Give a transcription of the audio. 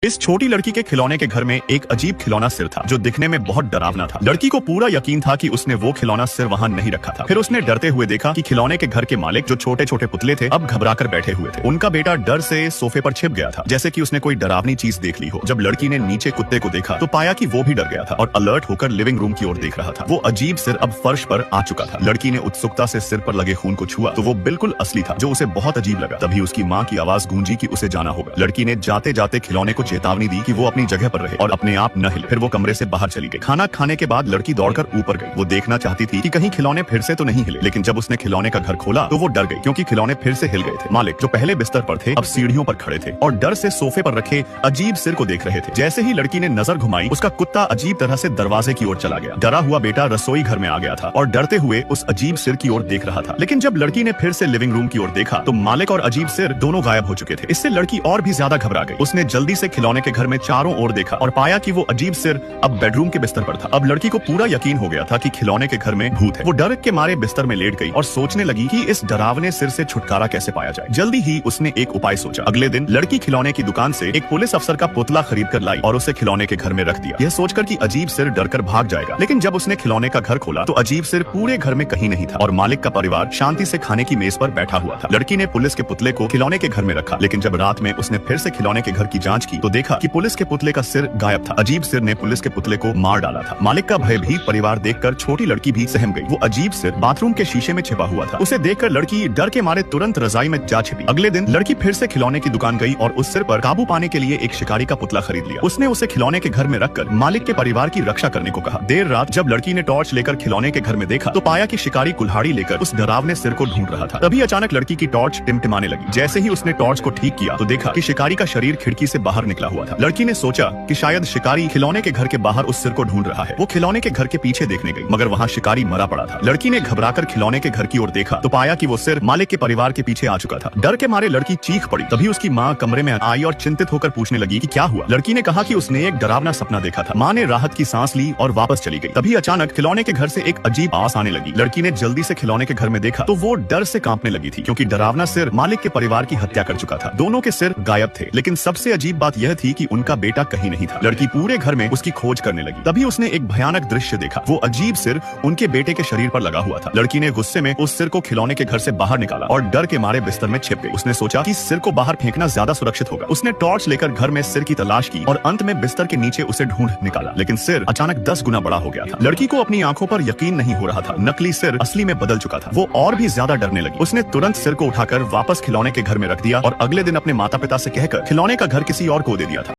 इस छोटी लड़की के खिलौने के घर में एक अजीब खिलौना सिर था जो दिखने में बहुत डरावना था। लड़की को पूरा यकीन था कि उसने वो खिलौना सिर वहाँ नहीं रखा था। फिर उसने डरते हुए देखा कि खिलौने के घर के मालिक जो छोटे छोटे पुतले थे अब घबराकर बैठे हुए थे। उनका बेटा डर से सोफे पर छिप गया था जैसे कि उसने कोई डरावनी चीज देख ली हो। जब लड़की ने नीचे कुत्ते को देखा तो पाया कि वो भी डर गया था और अलर्ट होकर लिविंग रूम की ओर देख रहा था। वो अजीब सिर अब फर्श पर आ चुका था। लड़की ने उत्सुकता से सिर पर लगे खून को छुआ तो वो बिल्कुल असली था जो उसे बहुत अजीब लगा। तभी उसकी माँ की आवाज गूंजी कि उसे जाना होगा। लड़की ने जाते जाते खिलौने को चेतावनी दी कि वो अपनी जगह पर रहे और अपने आप न हिले। फिर वो कमरे से बाहर चली गई। खाना खाने के बाद लड़की दौड़कर ऊपर गई। वो देखना चाहती थी कि कहीं खिलौने फिर से तो नहीं हिले, लेकिन जब उसने खिलौने का घर खोला तो वो डर गई क्योंकि खिलौने फिर से हिल गए थे। मालिक जो पहले बिस्तर पर थे अब सीढ़ियों पर खड़े थे और डर से सोफे पर रखे अजीब सिर को देख रहे थे। जैसे ही लड़की ने नजर घुमाई उसका कुत्ता अजीब तरह से दरवाजे की ओर चला गया। डरा हुआ बेटा रसोई घर में आ गया था और डरते हुए उस अजीब सिर की ओर देख रहा था। लेकिन जब लड़की ने फिर से लिविंग रूम की ओर देखा तो मालिक और अजीब सिर दोनों गायब हो चुके थे। इससे लड़की और भी ज्यादा घबरा गई। उसने जल्दी से खिलौने के घर में चारों ओर देखा और पाया कि वो अजीब सिर अब बेडरूम के बिस्तर पर था। अब लड़की को पूरा यकीन हो गया था कि खिलौने के घर में भूत है। वो डर के मारे बिस्तर में लेट गई और सोचने लगी कि इस डरावने सिर से छुटकारा कैसे पाया जाए। जल्दी ही उसने एक उपाय सोचा। अगले दिन लड़की खिलौने की दुकान से एक पुलिस अफसर का पुतला खरीद कर लाई और उसे खिलौने के घर में रख दिया, यह सोचकर कि अजीब सिर डरकर भाग जाएगा। लेकिन जब उसने खिलौने का घर खोला तो अजीब सिर पूरे घर में कहीं नहीं था और मालिक का परिवार शांति से खाने की मेज पर बैठा हुआ था। लड़की ने पुलिस के पुतले को खिलौने के घर में रखा, लेकिन जब रात में उसने फिर से खिलौने के घर की जांच की तो देखा कि पुलिस के पुतले का सिर गायब था। अजीब सिर ने पुलिस के पुतले को मार डाला था। मालिक का भयभीत परिवार देखकर छोटी लड़की भी सहम गई। वो अजीब सिर बाथरूम के शीशे में छिपा हुआ था। उसे देखकर लड़की डर के मारे तुरंत रजाई में जा छिपी। अगले दिन लड़की फिर से खिलौने की दुकान गई और उस सिर पर काबू पाने के लिए एक शिकारी का पुतला खरीद लिया। उसने उसे खिलौने के घर में रखकर मालिक के परिवार की रक्षा करने को कहा। देर रात जब लड़की ने टॉर्च लेकर खिलौने के घर में देखा तो पाया कि शिकारी कुल्हाड़ी लेकर उस डरावने सिर को ढूंढ रहा था। तभी अचानक लड़की की टॉर्च टिमटिमाने लगी। जैसे ही उसने टॉर्च को ठीक किया तो देखा कि शिकारी का शरीर खिड़की से बाहर निकला हुआ था। लड़की ने सोचा कि शायद शिकारी खिलौने के घर के बाहर उस सिर को ढूंढ रहा है। वो खिलौने के घर के पीछे देखने गई मगर वहाँ शिकारी मरा पड़ा था। लड़की ने घबराकर खिलौने के घर की ओर देखा तो पाया कि वो सिर मालिक के परिवार के पीछे आ चुका था। डर के मारे लड़की चीख पड़ी। तभी उसकी माँ कमरे में आई और चिंतित होकर पूछने लगी कि क्या हुआ। लड़की ने कहा कि उसने एक डरावना सपना देखा था। माँ ने राहत की सांस ली और वापस चली गई। तभी अचानक खिलौने के घर से एक अजीब आवाज आने लगी। लड़की ने जल्दी से खिलौने के घर में देखा तो वो डर से कांपने लगी थी क्योंकि डरावना सिर मालिक के परिवार की हत्या कर चुका था। दोनों के सिर गायब थे, लेकिन सबसे अजीब बात यह थी कि उनका बेटा कहीं नहीं था। लड़की पूरे घर में उसकी खोज करने लगी। तभी उसने एक भयानक दृश्य देखा। वो अजीब सिर उनके बेटे के शरीर पर लगा हुआ था। लड़की ने गुस्से में उस सिर को खिलौने के घर से बाहर निकाला और डर के मारे बिस्तर में छिप गई। उसने सोचा कि सिर को बाहर फेंकना ज्यादा सुरक्षित होगा। उसने टॉर्च लेकर घर में सिर की तलाश की और अंत में बिस्तर के नीचे उसे ढूंढ निकाला, लेकिन सिर अचानक 10 गुना बड़ा हो गया था। लड़की को अपनी आंखों पर यकीन नहीं हो रहा था। नकली सिर असली में बदल चुका था। वो और भी ज्यादा डरने लगी। उसने तुरंत सिर को उठाकर वापस खिलौने के घर में रख दिया और अगले दिन अपने माता पिता से कहकर खिलौने का घर किसी और को दे दिया था।